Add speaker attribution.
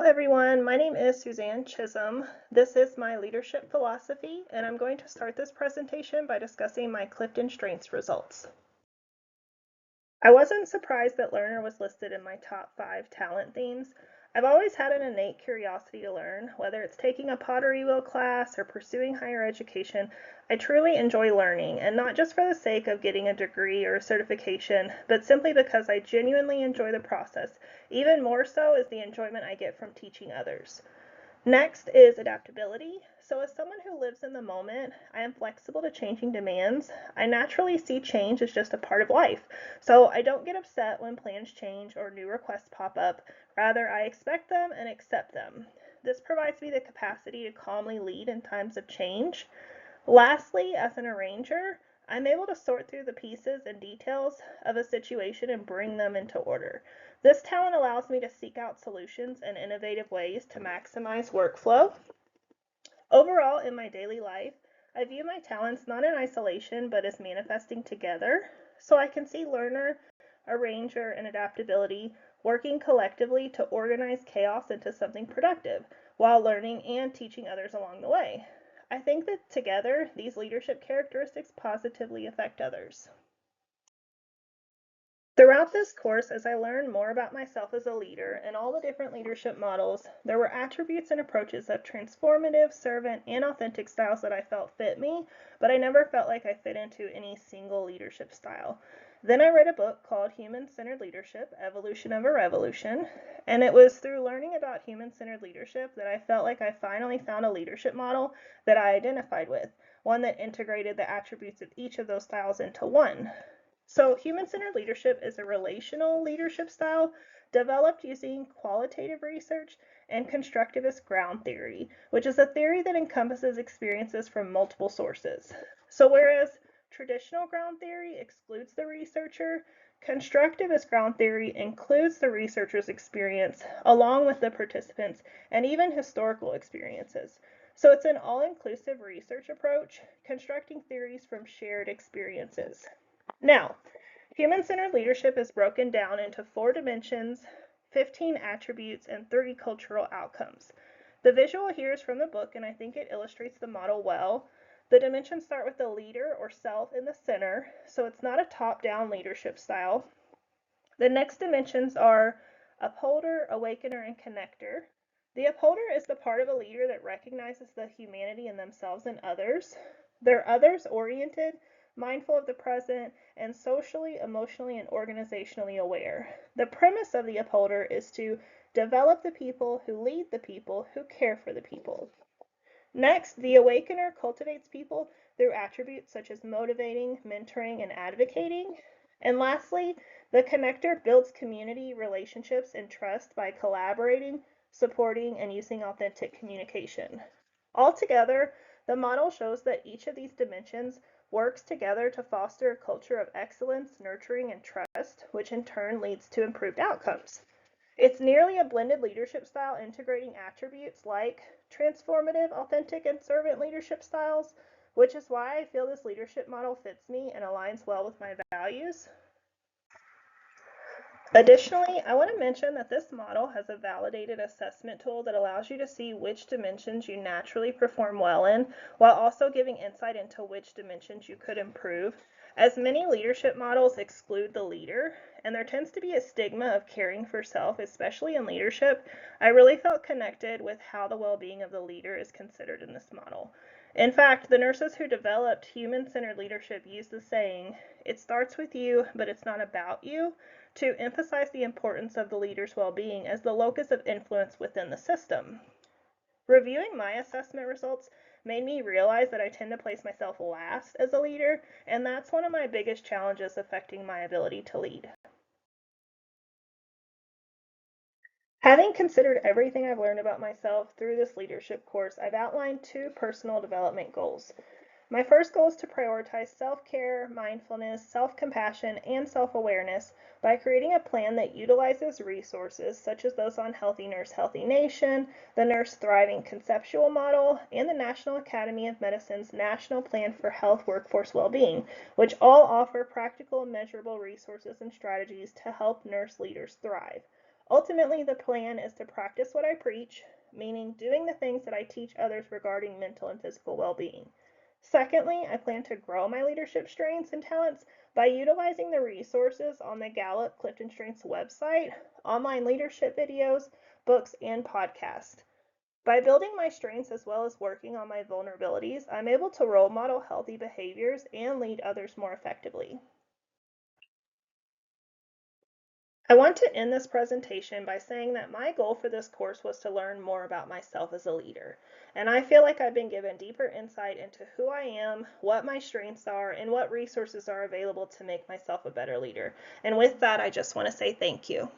Speaker 1: everyone, my name is Suzanne Chisholm. This is my leadership philosophy, and I'm going to start this presentation by discussing my Clifton Strengths results. I wasn't surprised that learner was listed in my top 5 talent themes. I've always had an innate curiosity to learn, whether it's taking a pottery wheel class or pursuing higher education. I truly enjoy learning, and not just for the sake of getting a degree or a certification, but simply because I genuinely enjoy the process. Even more so is the enjoyment I get from teaching others. Next is adaptability. So as someone who lives in the moment, I am flexible to changing demands. I naturally see change as just a part of life. So I don't get upset when plans change or new requests pop up. Rather, I expect them and accept them. This provides me the capacity to calmly lead in times of change. Lastly, as an arranger, I'm able to sort through the pieces and details of a situation and bring them into order. This talent allows me to seek out solutions and innovative ways to maximize workflow. Overall, in my daily life, I view my talents not in isolation, but as manifesting together. So I can see learner, arranger, and adaptability working collectively to organize chaos into something productive, while learning and teaching others along the way. I think that together, these leadership characteristics positively affect others. Throughout this course, as I learned more about myself as a leader and all the different leadership models, there were attributes and approaches of transformative, servant, and authentic styles that I felt fit me, but I never felt like I fit into any single leadership style. Then I read a book called Human-Centered Leadership, Evolution of a Revolution, and it was through learning about human-centered leadership that I felt like I finally found a leadership model that I identified with, one that integrated the attributes of each of those styles into one. So human-centered leadership is a relational leadership style developed using qualitative research and constructivist ground theory, which is a theory that encompasses experiences from multiple sources. So whereas traditional ground theory excludes the researcher, constructivist ground theory includes the researcher's experience along with the participants and even historical experiences. So it's an all-inclusive research approach, constructing theories from shared experiences. Now, human-centered leadership is broken down into 4 dimensions, 15 attributes, and 30 cultural outcomes. The visual here is from the book, and I think it illustrates the model well. The dimensions start with the leader or self in the center, so it's not a top-down leadership style. The next dimensions are upholder, awakener, and connector. The upholder is the part of a leader that recognizes the humanity in themselves and others. They're others-oriented, mindful of the present, and socially, emotionally, and organizationally aware. The premise of the upholder is to develop the people who lead the people who care for the people. Next, the awakener cultivates people through attributes such as motivating, mentoring, and advocating. And lastly, the connector builds community, relationships, and trust by collaborating, supporting, and using authentic communication. Altogether, the model shows that each of these dimensions works together to foster a culture of excellence, nurturing, and trust, which in turn leads to improved outcomes. It's nearly a blended leadership style integrating attributes like transformative, authentic, and servant leadership styles, which is why I feel this leadership model fits me and aligns well with my values. Additionally, I want to mention that this model has a validated assessment tool that allows you to see which dimensions you naturally perform well in, while also giving insight into which dimensions you could improve. As many leadership models exclude the leader, and there tends to be a stigma of caring for self, especially in leadership, I really felt connected with how the well-being of the leader is considered in this model. In fact, the nurses who developed human-centered leadership use the saying, "It starts with you, but it's not about you," to emphasize the importance of the leader's well-being as the locus of influence within the system. Reviewing my assessment results made me realize that I tend to place myself last as a leader, and that's one of my biggest challenges affecting my ability to lead. Having considered everything I've learned about myself through this leadership course, I've outlined 2 personal development goals. My first goal is to prioritize self-care, mindfulness, self-compassion, and self-awareness by creating a plan that utilizes resources such as those on Healthy Nurse, Healthy Nation, the Nurse Thriving Conceptual Model, and the National Academy of Medicine's National Plan for Health Workforce Wellbeing, which all offer practical, measurable resources and strategies to help nurse leaders thrive. Ultimately, the plan is to practice what I preach, meaning doing the things that I teach others regarding mental and physical well-being. Secondly, I plan to grow my leadership strengths and talents by utilizing the resources on the Gallup Clifton Strengths website, online leadership videos, books, and podcasts. By building my strengths as well as working on my vulnerabilities, I'm able to role model healthy behaviors and lead others more effectively. I want to end this presentation by saying that my goal for this course was to learn more about myself as a leader. And I feel like I've been given deeper insight into who I am, what my strengths are, and what resources are available to make myself a better leader. And with that, I just want to say thank you.